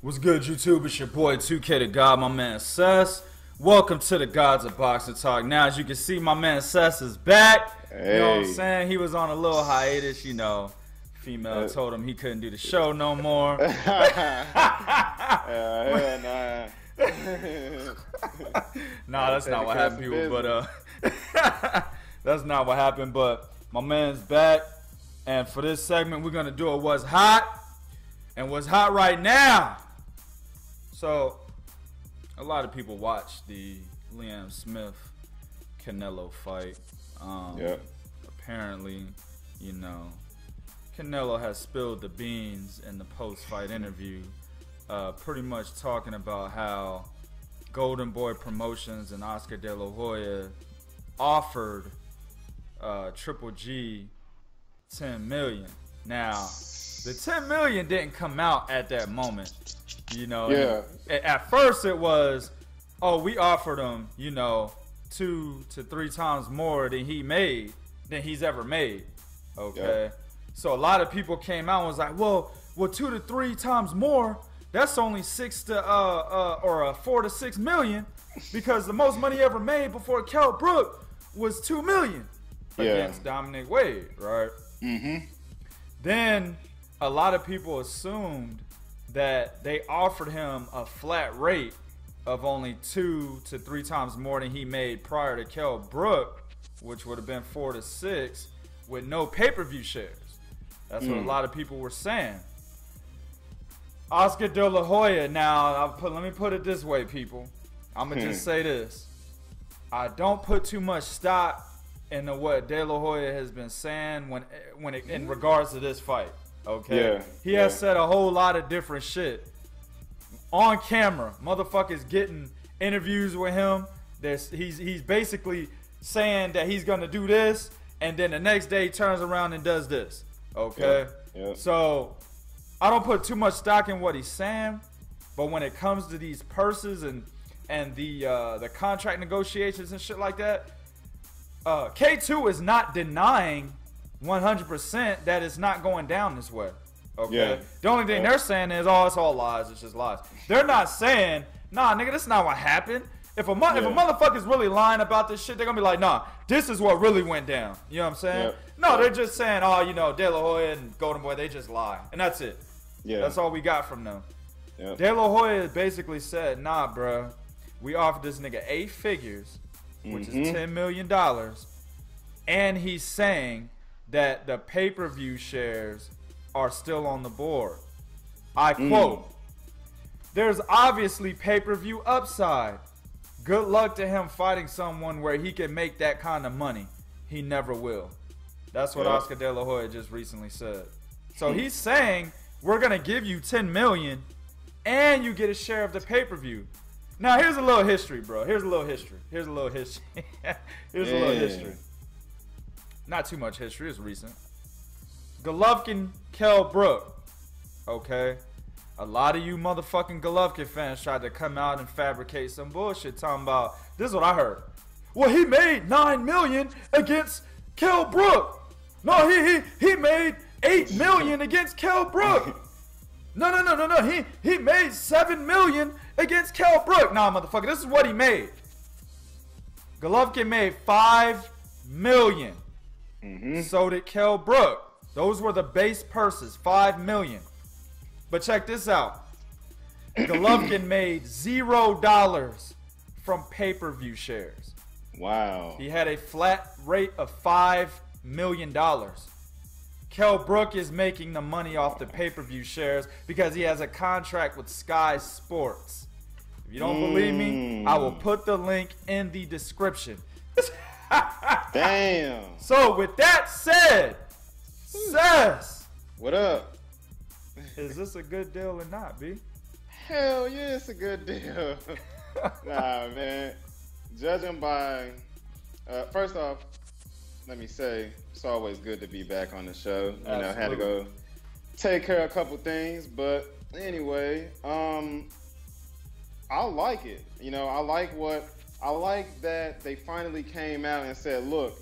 What's good, YouTube? It's your boy 2K the God, my man Cess. Welcome to the Gods of Boxing Talk. Now, as you can see, my man Cess is back. Hey. You know what I'm saying? He was on a little hiatus, you know. Female told him he couldn't do the show no more. Nah. Nah, that's not what happened, people. But that's not what happened. But my man's back, and for this segment, we're gonna do a what's hot and what's hot right now. So, a lot of people watched the Liam Smith Canelo fight. Apparently, you know, Canelo has spilled the beans in the post-fight interview, pretty much talking about how Golden Boy Promotions and Oscar De La Hoya offered Triple G $10 million. Now, the $10 million didn't come out at that moment, you know. Yeah. At first, it was, oh, we offered him, you know, 2 to 3 times more than he's ever made. Okay. Yeah. So a lot of people came out and was like, well, 2 to 3 times more, that's only 4 to 6 million, because the most money ever made before Kell Brook was $2 million against Dominic Wade, right? Mm-hmm. Then a lot of people assumed that they offered him a flat rate of only 2 to 3 times more than he made prior to Kell Brook, which would have been 4 to 6, with no pay-per-view shares. That's what a lot of people were saying. Oscar De La Hoya, now, let me put it this way, people. I'm going to just say this. I don't put too much stock into what De La Hoya has been saying in regards to this fight. Okay? Yeah, he has said a whole lot of different shit. On camera, motherfuckers getting interviews with him. He's basically saying that he's going to do this, and then the next day he turns around and does this. Okay? Yeah. So, I don't put too much stock in what he's saying, but when it comes to these purses and the contract negotiations and shit like that, K2 is not denying 100% that it's not going down this way. Okay? Yeah. The only thing they're saying is, oh, it's all lies. It's just lies. They're not saying, nah, nigga, that's not what happened. If a motherfucker's really lying about this shit, they're going to be like, nah, this is what really went down. You know what I'm saying? Yeah. No, they're just saying, oh, you know, De La Hoya and Golden Boy, they just lie. And that's it. Yeah. That's all we got from them. Yeah. De La Hoya basically said, nah, bruh, we offered this nigga 8 figures, which is $10 million. And he's saying that the pay-per-view shares are still on the board. I quote, there's obviously pay-per-view upside. Good luck to him fighting someone where he can make that kind of money. He never will. That's what Oscar De La Hoya just recently said. So he's saying, we're going to give you $10 million and you get a share of the pay-per-view. Now, here's a little history, bro. Here's a little history. Not too much history. It's recent. Golovkin, Kell Brook. Okay? A lot of you motherfucking Golovkin fans tried to come out and fabricate some bullshit talking about, this is what I heard. Well, he made $9 million against Kell Brook. No, he made $8 million against Kell Brook. No. He made $7 million against Kell Brook. Nah, motherfucker, this is what he made. Golovkin made $5 million. So did Kell Brook. Those were the base purses, $5 million. But check this out. Golovkin made $0 from pay-per-view shares. Wow. He had a flat rate of $5 million. Kell Brook is making the money off the pay-per-view shares because he has a contract with Sky Sports. If you don't believe me, I will put the link in the description. Damn. So with that said, Cess, What up? is this a good deal or not, B? Hell yeah, it's a good deal. Nah, man. Judging by, first off, let me say, it's always good to be back on the show. You know, had to go take care of a couple things, but anyway, I like it. You know, I like that they finally came out and said, look,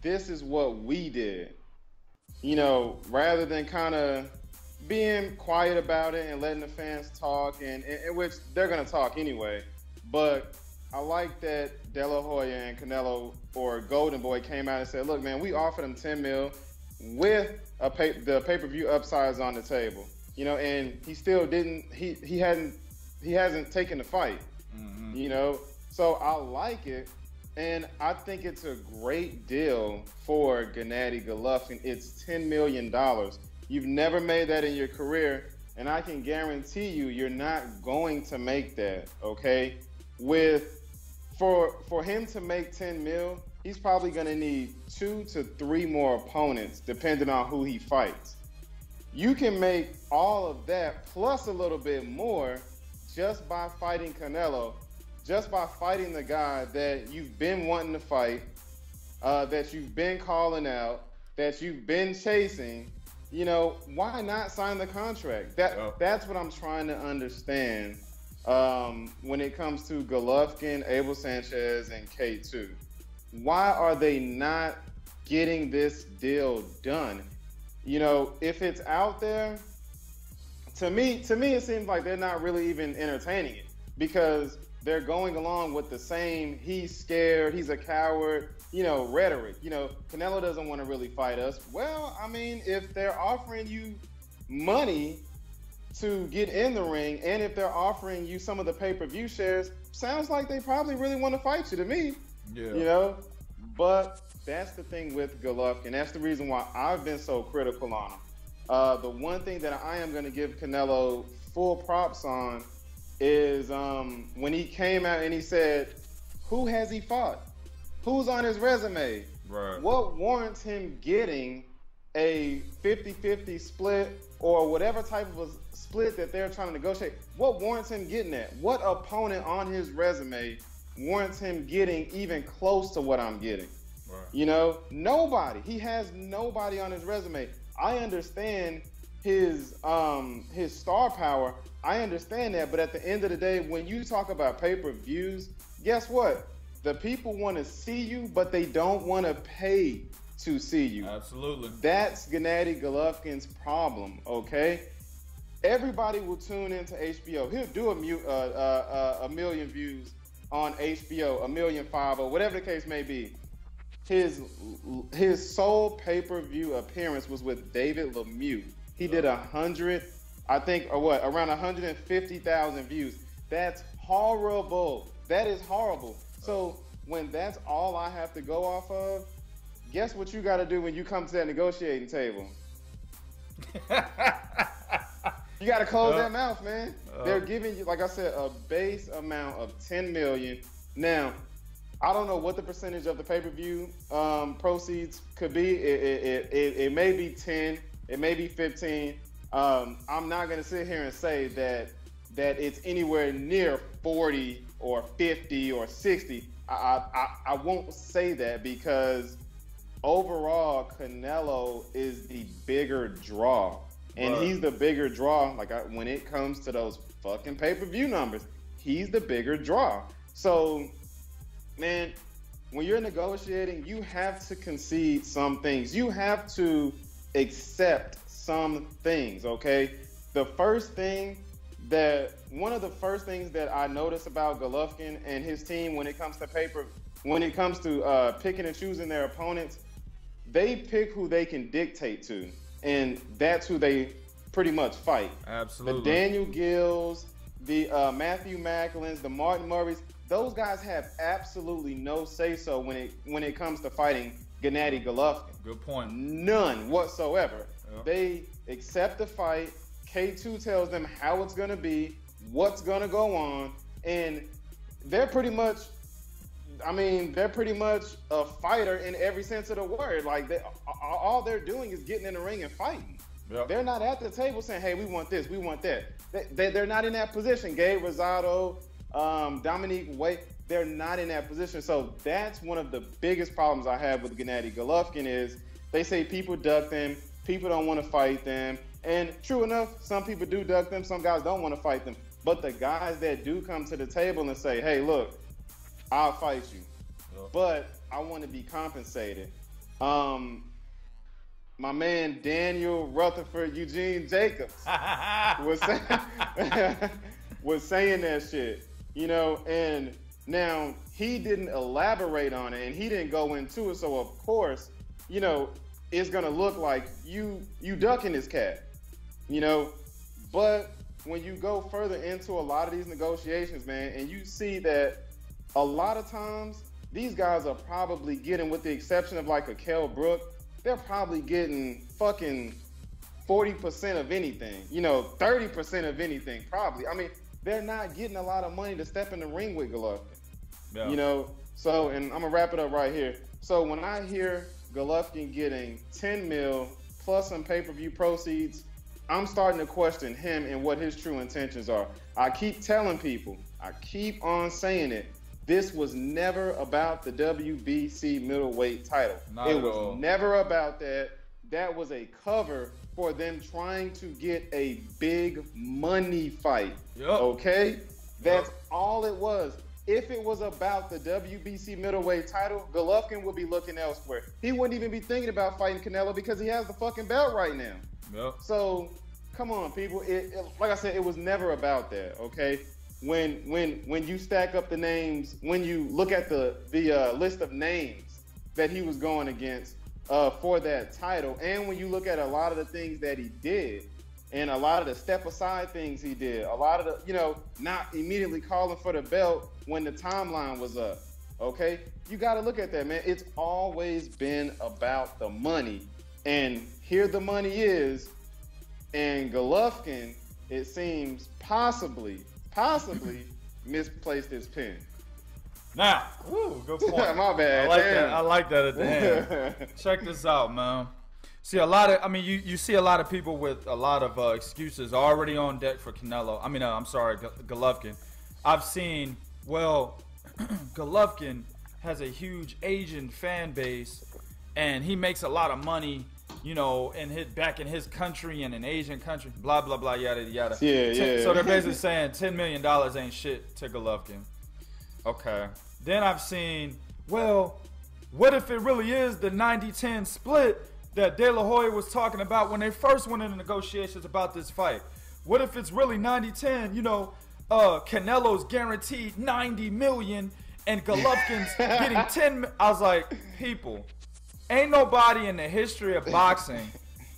this is what we did. You know, rather than kind of being quiet about it and letting the fans talk, and which they're gonna talk anyway. But I like that De La Hoya and Canelo, or Golden Boy, came out and said, "Look, man, we offered him 10 mil with the pay-per-view upsides on the table, you know, and he still didn't. He hasn't taken the fight, you know. So I like it, and I think it's a great deal for Gennady Golovkin. It's $10 million. You've never made that in your career, and I can guarantee you're not going to make that. Okay, for him to make 10 mil, he's probably going to need 2 to 3 more opponents, depending on who he fights. You can make all of that plus a little bit more just by fighting Canelo, just by fighting the guy that you've been wanting to fight, that you've been calling out, that you've been chasing. You know, why not sign the contract? That's what I'm trying to understand when it comes to Golovkin, Abel Sanchez, and K2. Why are they not getting this deal done? You know, if it's out there, to me, it seems like they're not really even entertaining it, because they're going along with the same "he's scared, he's a coward," you know, rhetoric. You know, Canelo doesn't want to really fight us. Well, I mean, if they're offering you money to get in the ring, and if they're offering you some of the pay-per-view shares, sounds like they probably really want to fight you to me. Yeah. You know, but that's the thing with Golovkin. That's the reason why I've been so critical on him. The one thing that I am going to give Canelo full props on is when he came out and he said, who has he fought? Who's on his resume? Right. What warrants him getting a 50-50 split, or whatever type of a split that they're trying to negotiate? What warrants him getting that? What opponent on his resume warrants him getting even close to what I'm getting? Right. You know, nobody. He has nobody on his resume. I understand his star power. I understand that, but at the end of the day, when you talk about pay-per-views, guess what? The people want to see you, but they don't want to pay to see you. Absolutely. That's Gennady Golovkin's problem, okay? Everybody will tune into HBO. He'll do a million views on HBO, 1.5 million, or whatever the case may be. His sole pay-per-view appearance was with David Lemieux. He did 100, I think, or what, around 150,000 views. That's horrible. That is horrible. So when that's all I have to go off of, guess what you got to do when you come to that negotiating table? You got to close that mouth, man. They're giving you, like I said, a base amount of $10 million. Now, I don't know what the percentage of the pay-per-view proceeds could be. It may be 10, it may be 15. I'm not going to sit here and say that it's anywhere near 40 or 50 or 60. I won't say that, because overall, Canelo is the bigger draw. And he's the bigger draw. Like, when it comes to those fucking pay-per-view numbers, he's the bigger draw. So, man, when you're negotiating, you have to concede some things. You have to accept some things, okay? One of the first things that I notice about Golovkin and his team when it comes to picking and choosing their opponents, they pick who they can dictate to, and that's who they pretty much fight. Absolutely. The Daniel Gills, the Matthew Macklins, the Martin Murrays, those guys have absolutely no say-so when it comes to fighting Gennady Golovkin. Good point. None whatsoever. Yep. They accept the fight. K2 tells them how it's going to be, what's going to go on, and they're pretty much a fighter in every sense of the word. Like, all they're doing is getting in the ring and fighting. Yep. They're not at the table saying, hey, we want this, we want that. They're not in that position. Gabe Rosado, Dominique Wade, they're not in that position. So that's one of the biggest problems I have with Gennady Golovkin is they say people duck them, people don't want to fight them. And true enough, some people do duck them, some guys don't want to fight them. But the guys that do come to the table and say, hey, look, I'll fight you, but I want to be compensated. my man Daniel Rutherford Eugene Jacobs was saying that shit, you know, and now he didn't elaborate on it and he didn't go into it, so of course, you know, it's gonna look like you ducking this cat, you know. But when you go further into a lot of these negotiations, man, and you see that a lot of times these guys are probably getting, with the exception of like a Kell Brook, they're probably getting fucking 40% of anything, you know, 30% of anything, probably. I mean, they're not getting a lot of money to step in the ring with Golovkin, you know. So, and I'm gonna wrap it up right here. So when I hear Golovkin getting 10 mil plus some pay-per-view proceeds, I'm starting to question him and what his true intentions are. I keep telling people, I keep on saying it, this was never about the WBC middleweight title. It was never about that. That was a cover for them trying to get a big money fight. Okay? That's all it was. If it was about the WBC middleweight title, Golovkin would be looking elsewhere. He wouldn't even be thinking about fighting Canelo because he has the fucking belt right now. So, come on, people. Like I said, it was never about that, okay? When you stack up the names, when you look at the list of names that he was going against for that title, and when you look at a lot of the things that he did, and a lot of the step aside things he did, a lot of the, you know, not immediately calling for the belt when the timeline was up, okay? You got to look at that, man. It's always been about the money, and here the money is, and Golovkin, it seems, possibly misplaced his pen. Now, good point. My bad. I like that. I like that at the end. Check this out, man. See, a lot of, I mean, you see a lot of people with a lot of excuses already on deck for Canelo. I mean, I'm sorry, Golovkin. I've seen, well, Golovkin has a huge Asian fan base, and he makes a lot of money, you know, back in his country and an Asian country, blah, blah, blah, yada, yada. Yeah. So they're basically saying $10 million ain't shit to Golovkin. Okay. Then I've seen, well, what if it really is the 90-10 split that De La Hoya was talking about when they first went into negotiations about this fight? What if it's really 90-10, you know, Canelo's guaranteed 90 million and Golovkin's getting 10. I was like, people, ain't nobody in the history of boxing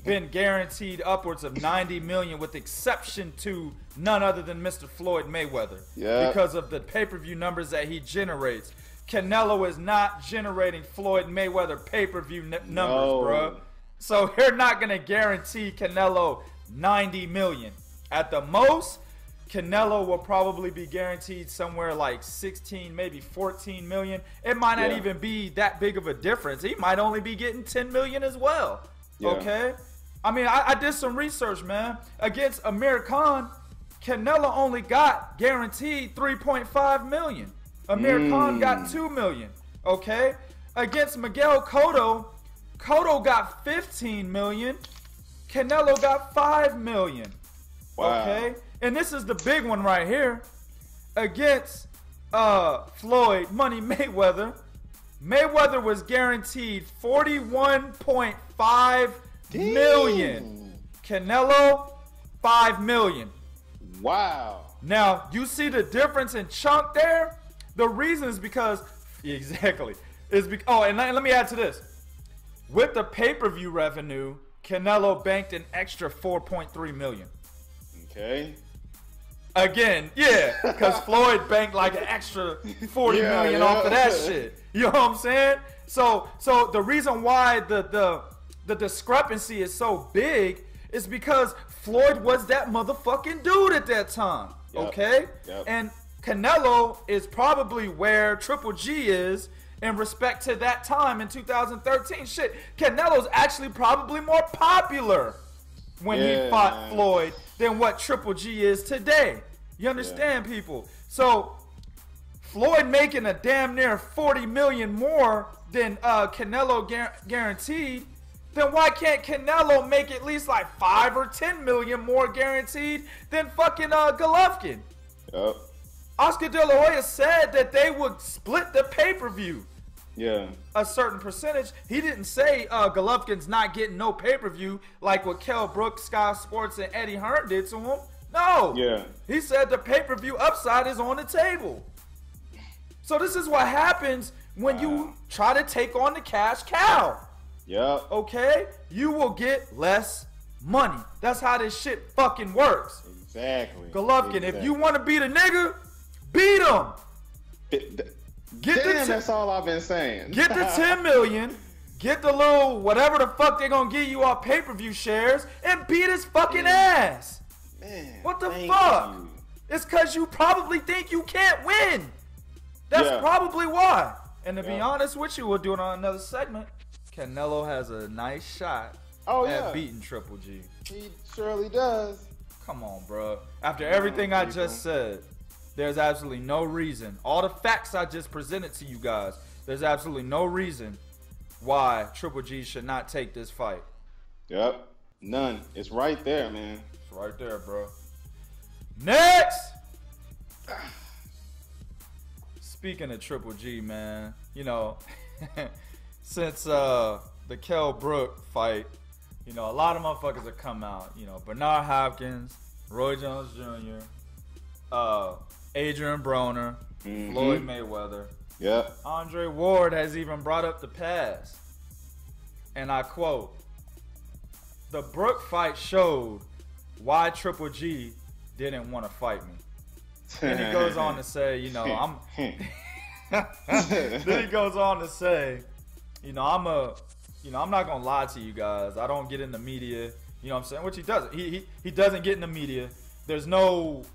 been guaranteed upwards of 90 million, with exception to none other than Mr. Floyd Mayweather, because of the pay-per-view numbers that he generates. Canelo is not generating Floyd Mayweather pay-per-view numbers, bro. So they're not gonna guarantee Canelo 90 million. At the most, Canelo will probably be guaranteed somewhere like 16, maybe 14 million. It might not even be that big of a difference. He might only be getting 10 million as well. Okay? I mean, I did some research, man. Against Amir Khan, Canelo only got guaranteed 3.5 million. Amir Khan got 2 million. Okay? Against Miguel Cotto, Cotto got 15 million. Canelo got 5 million. Okay? And this is the big one right here. Against Floyd Money Mayweather, Mayweather was guaranteed 41.5 million. Canelo, 5 million. Wow. Now, you see the difference in chunk there? The reason is because, and let me add to this. With the pay-per-view revenue, Canelo banked an extra 4.3 million. Okay. Again, because Floyd banked like an extra 40 million off of that shit. You know what I'm saying? So the reason why the discrepancy is so big is because Floyd was that motherfucking dude at that time. Okay? And Canelo is probably where Triple G is in respect to that time in 2013. Shit, Canelo's actually probably more popular when he fought Floyd than what Triple G is today. You understand, people? So Floyd making a damn near 40 million more than Canelo guaranteed, then why can't Canelo make at least like 5 or 10 million more guaranteed than fucking Golovkin? Oscar De La Hoya said that they would split the pay-per-view. Yeah. a certain percentage. He didn't say Golovkin's not getting no pay-per-view like what Kell Brook, Sky Sports, and Eddie Hearn did to him. No. Yeah. He said the pay-per-view upside is on the table. So this is what happens when you try to take on the cash cow. Yep. Okay? You will get less money. That's how this shit fucking works. Exactly. Golovkin, if you want to beat a nigga, beat him. That's all I've been saying. Get the 10 million, get the little whatever the fuck they gonna give you off pay-per-view shares, and beat his fucking ass. Man, what the fuck? It's cause you probably think you can't win. That's probably why. And to be honest with you, we'll do it on another segment. Canelo has a nice shot at beating Triple G. He surely does. Come on, bro. After everything I just said, there's absolutely no reason. All the facts I just presented to you guys, there's absolutely no reason why Triple G should not take this fight. Yep. None. It's right there, man. It's right there, bro. Next! Speaking of Triple G, man, you know, since the Kell Brook fight, you know, a lot of motherfuckers have come out. You know, Bernard Hopkins, Roy Jones Jr., Adrian Broner, Floyd Mayweather. Yep. Andre Ward has even brought up the past. And I quote, "The Brook fight showed why Triple G didn't want to fight me." Then he goes on to say, you know, then he goes on to say, you know, I'm not gonna lie to you guys. I don't get in the media. You know what I'm saying? Which he doesn't. He doesn't get in the media. There's nothing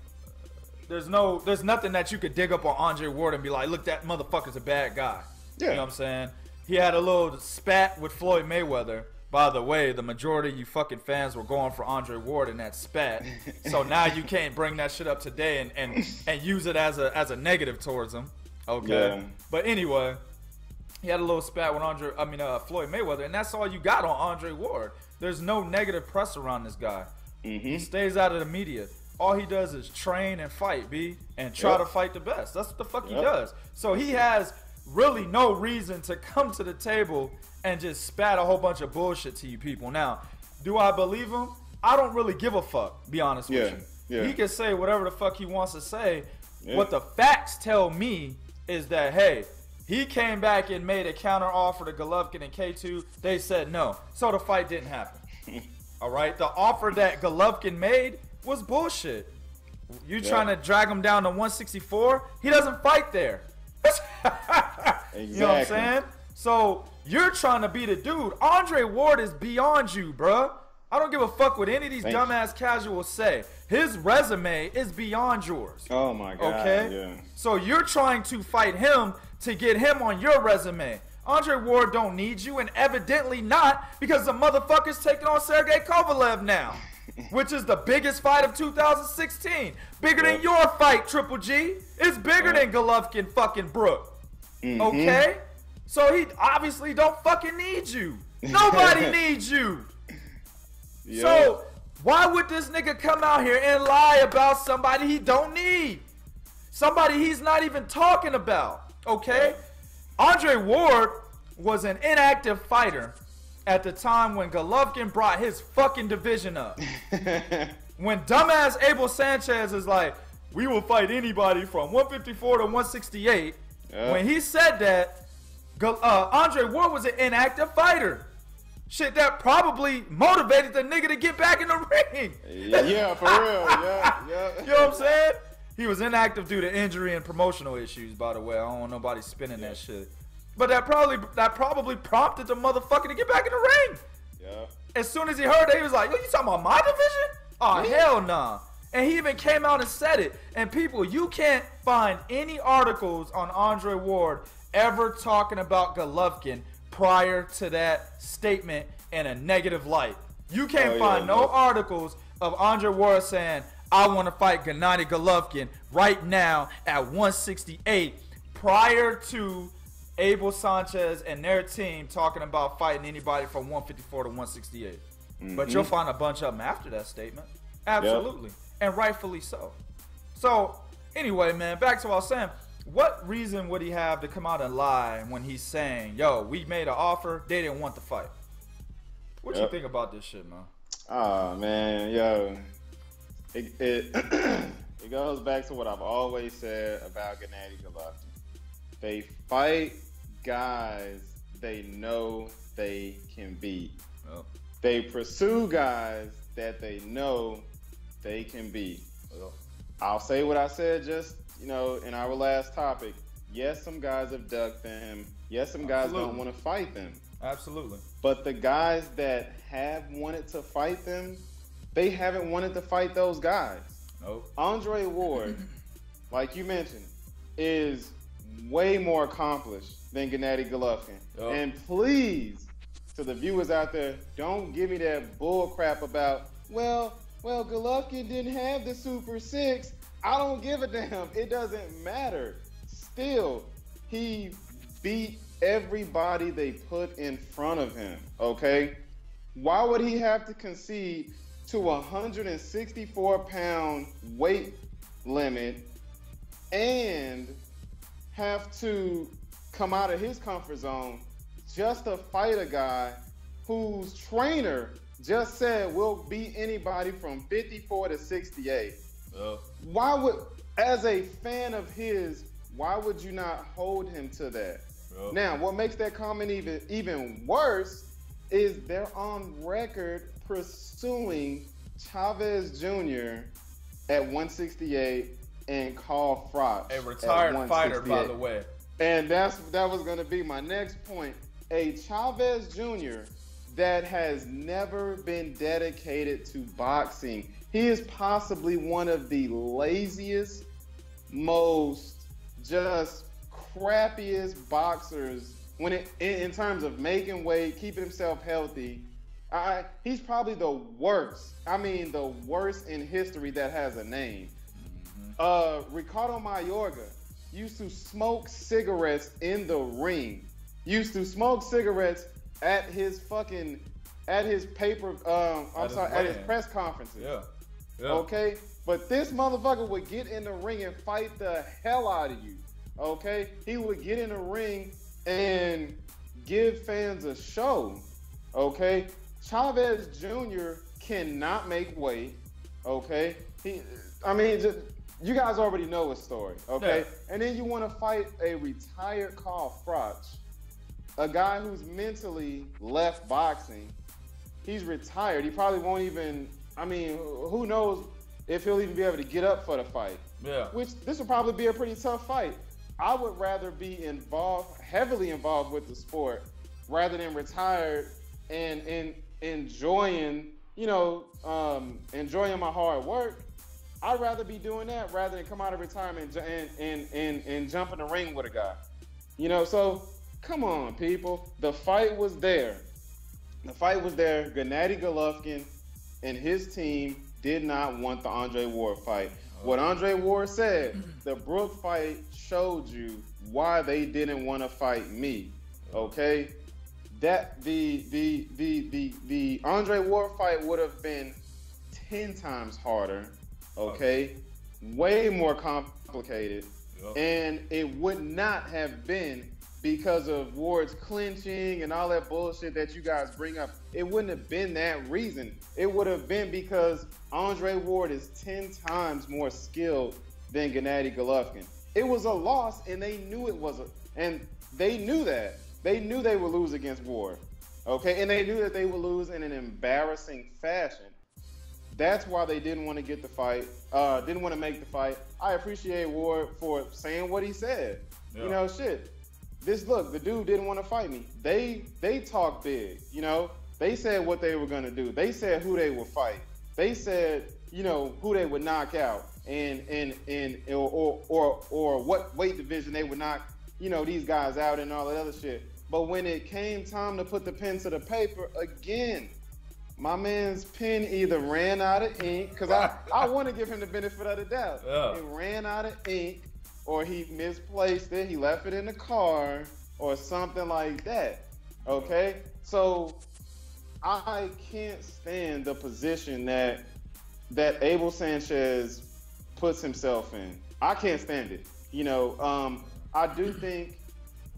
that you could dig up on Andre Ward and be like, look, that motherfucker's a bad guy. Yeah. You know what I'm saying? He had a little spat with Floyd Mayweather. By the way, the majority of you fucking fans were going for Andre Ward in that spat. So now you can't bring that shit up today and use it as a negative towards him. Okay. Yeah. But anyway, he had a little spat with Floyd Mayweather, and that's all you got on Andre Ward. There's no negative press around this guy. He stays out of the media. All he does is train and fight, and try to fight the best. That's what the fuck he does. So he has really no reason to come to the table and just spat a whole bunch of bullshit to you people. Now, do I believe him? I don't really give a fuck, be honest with you. Yeah. He can say whatever the fuck he wants to say. Yeah. What the facts tell me is that, hey, he came back and made a counter offer to Golovkin and K2. They said no. So the fight didn't happen. All right? The offer that Golovkin made was bullshit. You trying to drag him down to 164? He doesn't fight there. Exactly. You know what I'm saying? So you're trying to be the dude. Andre Ward is beyond you, bruh. I don't give a fuck what any of these dumbass casuals say. His resume is beyond yours. Oh my God. Okay? Yeah. So you're trying to fight him to get him on your resume. Andre Ward don't need you, and evidently not, because the motherfucker's taking on Sergey Kovalev now. Which is the biggest fight of 2016. Bigger than your fight, Triple G. It's bigger than Golovkin fucking Brook. Okay? So he obviously don't fucking need you. Nobody needs you. So why would this nigga come out here and lie about somebody he don't need? Somebody he's not even talking about. Okay? Andre Ward was an inactive fighter at the time when Golovkin brought his fucking division up. When dumbass Abel Sanchez is like, we will fight anybody from 154 to 168. When he said that, Andre Ward was an inactive fighter. Shit, that probably motivated the nigga to get back in the ring. Yeah, for real. Yeah. You know what I'm saying? He was inactive due to injury and promotional issues, by the way. I don't want nobody spinning that shit. But that probably prompted the motherfucker to get back in the ring. Yeah. As soon as he heard it, he was like, yo, you talking about my division? Oh, hell nah. And he even came out and said it. And people, you can't find any articles on Andre Ward ever talking about Golovkin prior to that statement in a negative light. You can't find no articles of Andre Ward saying, I want to fight Gennady Golovkin right now at 168 prior to Abel Sanchez and their team talking about fighting anybody from 154 to 168. But you'll find a bunch of them after that statement. Absolutely. And rightfully so. So, anyway, man, back to what I was saying. What reason would he have to come out and lie when he's saying, "Yo, we made an offer, they didn't want the fight"? What you think about this shit, man? Oh man, yo, it it goes back to what I've always said about Gennady Golovkin. They fight guys they know they can beat. Yep. They pursue guys that they know they can beat. Yep. I'll say what I said just, in our last topic. Yes, some guys have ducked them. Yes, some guys don't want to fight them. Absolutely. But the guys that have wanted to fight them, they haven't wanted to fight those guys. Nope. Andre Ward, like you mentioned, is way more accomplished than Gennady Golovkin. Yep. And please, to the viewers out there, don't give me that bull crap about, well, Golovkin didn't have the Super 6. I don't give a damn. It doesn't matter. Still, he beat everybody they put in front of him, okay? Why would he have to concede to a 164-pound weight limit and have to come out of his comfort zone just to fight a guy whose trainer just said will beat anybody from 54 to 68? Why would, as a fan of his, why would you not hold him to that? Now, what makes that comment even worse is they're on record pursuing Chavez Jr. at 168 and Carl Froch, a retired fighter, by the way. And that was going to be my next point. A Chavez Jr. that has never been dedicated to boxing. He is possibly one of the laziest, most just crappiest boxers in terms of making weight, keeping himself healthy. He's probably the worst. I mean, the worst in history that has a name. Ricardo Mayorga used to smoke cigarettes in the ring. Used to smoke cigarettes at his his press conferences. Yeah. Okay? But this motherfucker would get in the ring and fight the hell out of you. Okay? He would get in the ring and give fans a show. Okay? Chavez Jr. cannot make weight. Okay? You guys already know his story. Okay? Yeah. And then you want to fight a retired Carl Froch, a guy who's mentally left boxing. He's retired. He probably won't even, who knows if he'll even be able to get up for the fight. Yeah. Which, this would probably be a pretty tough fight. I would rather be heavily involved with the sport, rather than retired and enjoying my hard work. I'd rather be doing that rather than come out of retirement and jump in the ring with a guy. So come on, people. The fight was there. Gennady Golovkin and his team did not want the Andre Ward fight. What Andre Ward said, the Brook fight showed you why they didn't want to fight me. Okay? That the Andre Ward fight would have been 10 times harder. Okay? Way more complicated. And it would not have been because of Ward's clinching and all that bullshit that you guys bring up. It wouldn't have been that reason. It would have been because Andre Ward is 10 times more skilled than Gennady Golovkin. It was a loss, and they knew it was and they knew that. They knew they would lose against Ward. Okay? And they knew that they would lose in an embarrassing fashion. That's why they didn't want to get the fight, didn't want to make the fight. I appreciate Ward for saying what he said. Yeah. Shit. The dude didn't want to fight me. They talked big, They said what they were going to do. They said who they would fight. They said, who they would knock out or what weight division they would knock, these guys out and all that other shit. But when it came time to put the pen to the paper, again, my man's pen either ran out of ink, because I want to give him the benefit of the doubt. Yeah. It ran out of ink, or he misplaced it, he left it in the car, or something like that. Okay? So I can't stand the position that Abel Sanchez puts himself in. I can't stand it. I do think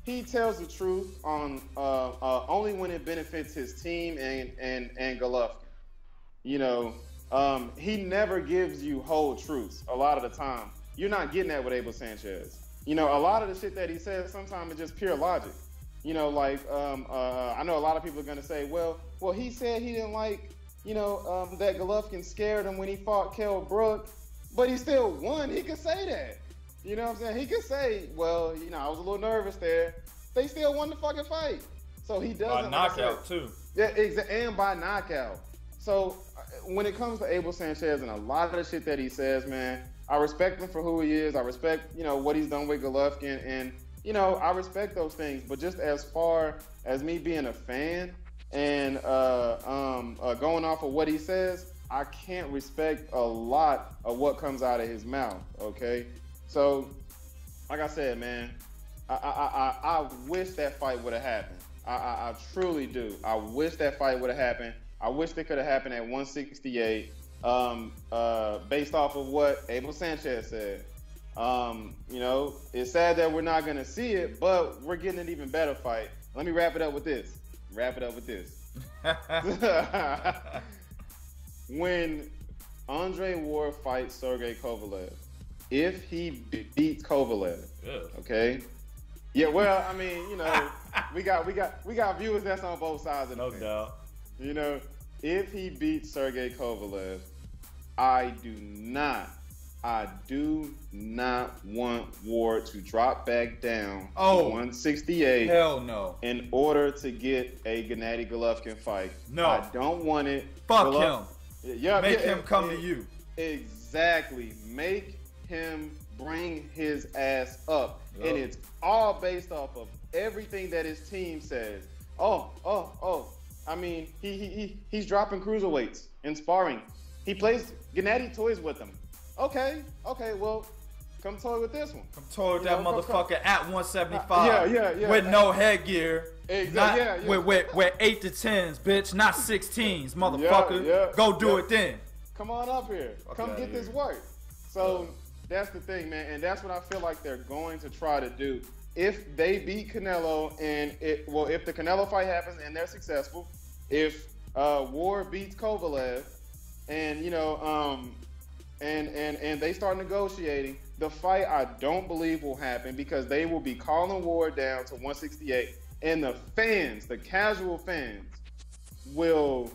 he tells the truth on only when it benefits his team and Golovkin. He never gives you whole truths a lot of the time. You're not getting that with Abel Sanchez. A lot of the shit that he says sometimes is just pure logic. I know a lot of people are gonna say, well, he said he didn't like, that Golovkin scared him when he fought Kell Brook, but he still won. He could say that. You know what I'm saying? He could say, well, I was a little nervous there. They still won the fucking fight. So he doesn't. By knockout, too. Yeah, and by knockout. So when it comes to Abel Sanchez and a lot of the shit that he says, man, I respect him for who he is. I respect, what he's done with Golovkin. And, I respect those things. But just as far as me being a fan and going off of what he says, I can't respect a lot of what comes out of his mouth, okay? So, like I said, man, I wish that fight would have happened. I truly do. I wish that fight would have happened. I wish it could have happened at 168, based off of what Abel Sanchez said. It's sad that we're not going to see it, but we're getting an even better fight. Let me wrap it up with this. When Andre Ward fights Sergey Kovalev, if he beats Kovalev, okay? Yeah, well, I mean, we got viewers that's on both sides of the fence. No doubt. If he beats Sergey Kovalev, I do not want Ward to drop back down to 168. Hell no. In order to get a Gennady Golovkin fight. No. I don't want it. Fuck him. Yeah, Make him come to you. Exactly. Make him bring his ass up. Yep. And it's all based off of everything that his team says. I mean, he's dropping cruiserweights in sparring. He plays, Gennady toys with them. Okay, well, come toy with this one. Come toy with that motherfucker at 175. Yeah. With no headgear. Exactly. With 8 to 10s, bitch, not 16s, motherfucker. Yeah. Go do it then. Come on up here. Come get this work. So that's the thing, man, and that's what I feel like they're going to try to do. If they beat Canelo if the Canelo fight happens and they're successful, if Ward beats Kovalev, and and they start negotiating, the fight I don't believe will happen because they will be calling Ward down to 168, and the fans, the casual fans, will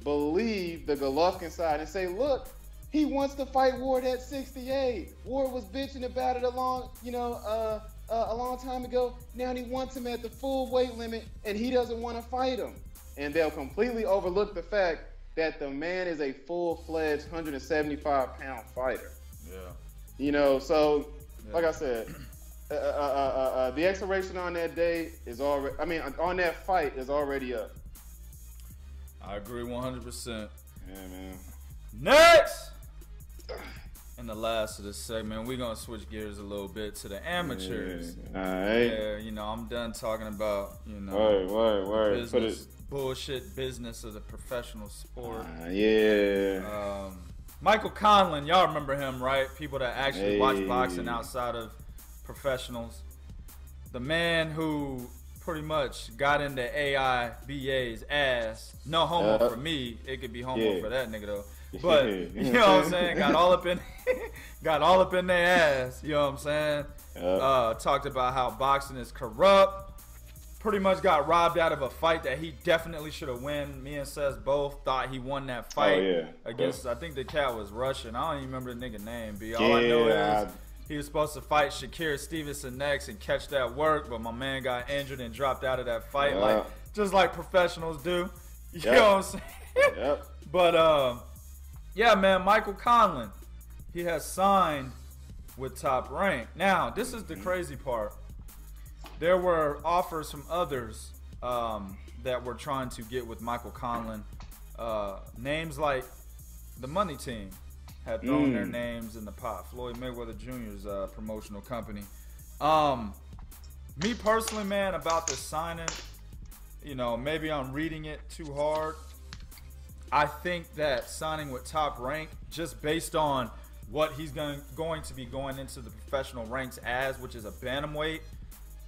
believe the Golovkin side and say, look, he wants to fight Ward at 68. Ward was bitching about it a long time ago. Now he wants him at the full weight limit, and he doesn't want to fight him. And they'll completely overlook the fact that the man is a full-fledged 175-pound fighter. Yeah. Like I said, the expiration on that day is already, on that fight is already up. I agree 100%. Yeah, man. Next! In the last of this segment, we're going to switch gears a little bit to the amateurs. All right. Yeah, I'm done talking about, word. Bullshit business of the professional sport. Michael Conlan, y'all remember him, right? People that actually watch boxing outside of professionals. The man who pretty much got into AIBA's ass. No homo for me. It could be homo for that nigga though. But you know what I'm saying? Got all up in their ass. You know what I'm saying? Talked about how boxing is corrupt. Pretty much got robbed out of a fight that he definitely should have won. Me and Seth both thought he won that fight against, I think the cat was Russian. I don't even remember the nigga name, B. All I know is he was supposed to fight Shakir Stevenson next and catch that work, but my man got injured and dropped out of that fight, just like professionals do. You know what I'm saying? But, yeah, man, Michael Conlan, he has signed with Top Rank. Now, this is the crazy part. There were offers from others that were trying to get with Michael Conlan. Names like the Money Team had thrown their names in the pot. Floyd Mayweather Jr.'s promotional company. Me personally, man, about this signing, maybe I'm reading it too hard. I think that signing with Top Rank, just based on what he's going to be going into the professional ranks as, which is a bantamweight,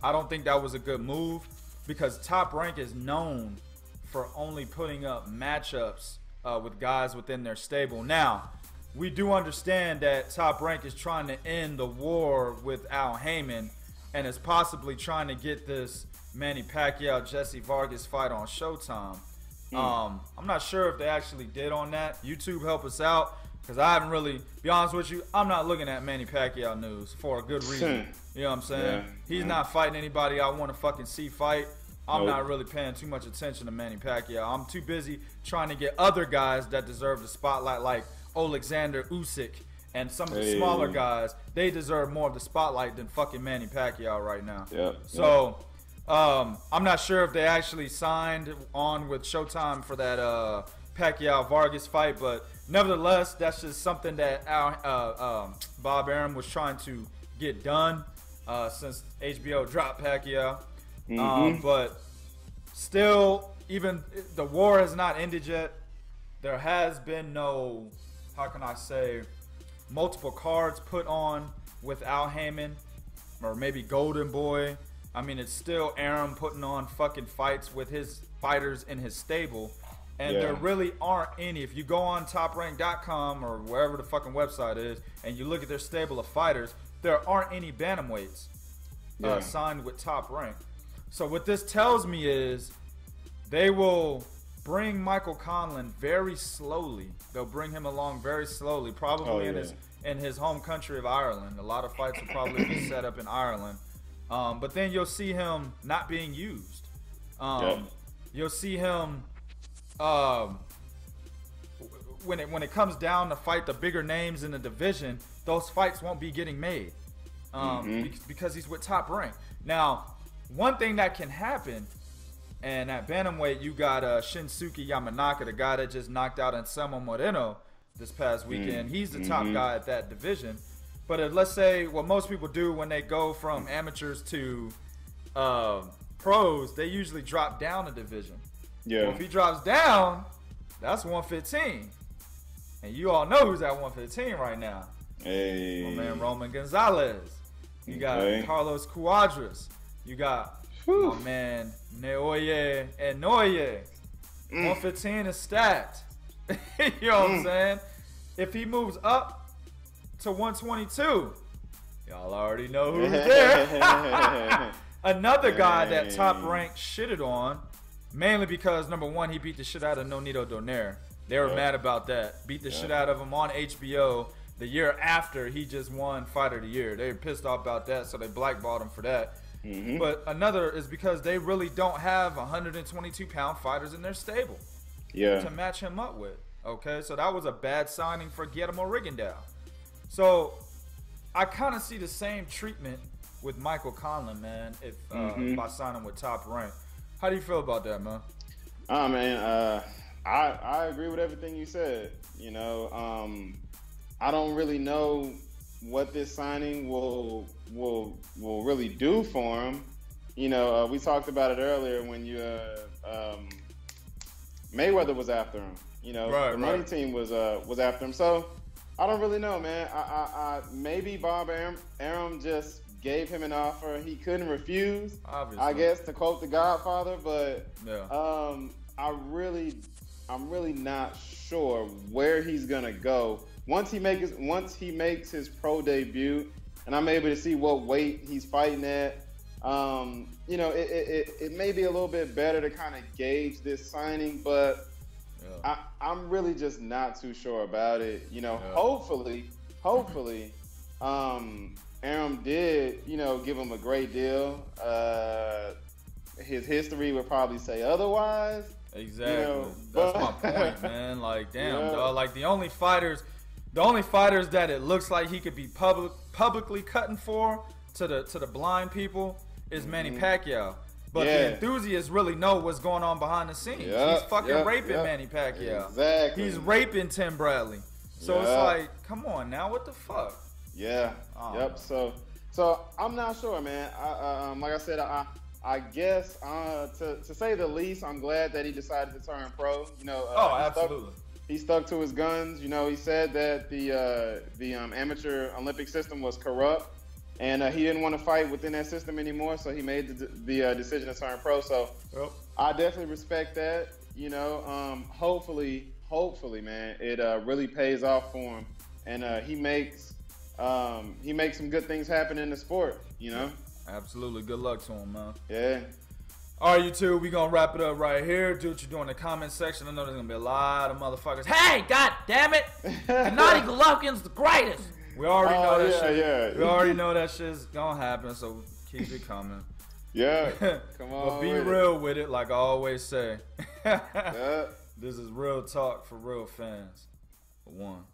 I don't think that was a good move, because Top Rank is known for only putting up matchups with guys within their stable. Now, we do understand that Top Rank is trying to end the war with Al Heyman and is possibly trying to get this Manny Pacquiao-Jesse Vargas fight on Showtime. I'm not sure if they actually did on that. YouTube, help us out, because I haven't really, be honest with you, I'm not looking at Manny Pacquiao news for a good reason. You know what I'm saying? He's not fighting anybody I want to fucking see fight. I'm not really paying too much attention to Manny Pacquiao. I'm too busy trying to get other guys that deserve the spotlight, like Alexander Usyk and some of the smaller guys. They deserve more of the spotlight than fucking Manny Pacquiao right now. So I'm not sure if they actually signed on with Showtime for that Pacquiao-Vargas fight, but nevertheless, that's just something that Bob Arum was trying to get done since HBO dropped Pacquiao. But still, even the war has not ended yet. There has been no, how can I say, multiple cards put on with Al Heyman or maybe Golden Boy. I mean, it's still Arum putting on fucking fights with his fighters in his stable. And there really aren't any. If you go on toprank.com or wherever the fucking website is and you look at their stable of fighters, there aren't any bantamweights signed with Top Rank. So what this tells me is they will bring Michael Conlan very slowly. They'll bring him along very slowly, probably in his home country of Ireland. A lot of fights will probably be set up in Ireland. But then you'll see him not being used. You'll see him when it comes down to fight the bigger names in the division, those fights won't be getting made because he's with Top Rank. Now, one thing that can happen, and at bantamweight you got Shinsuke Yamanaka, the guy that just knocked out Anselmo Moreno this past weekend. He's the top guy at that division. But if, let's say, what most people do when they go from amateurs to pros, they usually drop down a division. Well, if he drops down, that's 115. And you all know who's at 115 right now. My man Roman Gonzalez. You got Carlos Cuadras. You got my man Naoya and Noye. 115 is stacked. You know what I'm saying? If he moves up to 122, y'all already know who's there. Another guy that Top Rank shitted on, mainly because, number one, he beat the shit out of Nonito Donaire. They were mad about that. Beat the shit out of him on HBO the year after he just won Fighter of the Year. They were pissed off about that, so they blackballed him for that. But another is because they really don't have 122-pound fighters in their stable to match him up with. Okay, so that was a bad signing for Guillermo Rigondeaux. So I kind of see the same treatment with Michael Conlan, man, if by signing with Top Rank. How do you feel about that, man? Oh, man, I agree with everything you said. You know, I don't really know what this signing will really do for him. You know, we talked about it earlier when Mayweather was after him. You know, the money team was after him. So I don't really know, man. I maybe Bob Arum just gave him an offer he couldn't refuse. Obviously, I guess, to quote The Godfather. But I'm really not sure where he's gonna go once he makes his pro debut, and I'm able to see what weight he's fighting at. You know, it may be a little bit better to kind of gauge this signing, but I'm really just not too sure about it. You know, hopefully, Arum did, you know, give him a great deal. His history would probably say otherwise. Exactly. You know, that's my point, man. Like, damn, dog. Like, the only fighters that it looks like he could be publicly cutting for to the blind people is Manny Pacquiao. But the enthusiasts really know what's going on behind the scenes. He's fucking raping Manny Pacquiao. Exactly. He's raping Tim Bradley. So it's like, come on now, what the fuck? So I'm not sure, man. Like I said, I guess to say the least, I'm glad that he decided to turn pro. You know, absolutely. he stuck to his guns. You know, he said that the amateur Olympic system was corrupt, and he didn't want to fight within that system anymore. So he made the decision to turn pro. So I definitely respect that. You know, hopefully, man, it really pays off for him, and he makes some good things happen in the sport. You know. Absolutely. Good luck to him, man. Yeah. All right, you two, we gonna wrap it up right here. Do what you do in the comment section. I know there's gonna be a lot of motherfuckers. Hey, god damn it! Gennady Golovkin's the greatest. We already know that shit. Yeah. We already know that shit's gonna happen, so keep it coming. Yeah. Come on. But be real with it, like I always say. Yeah. This is real talk for real fans. For one.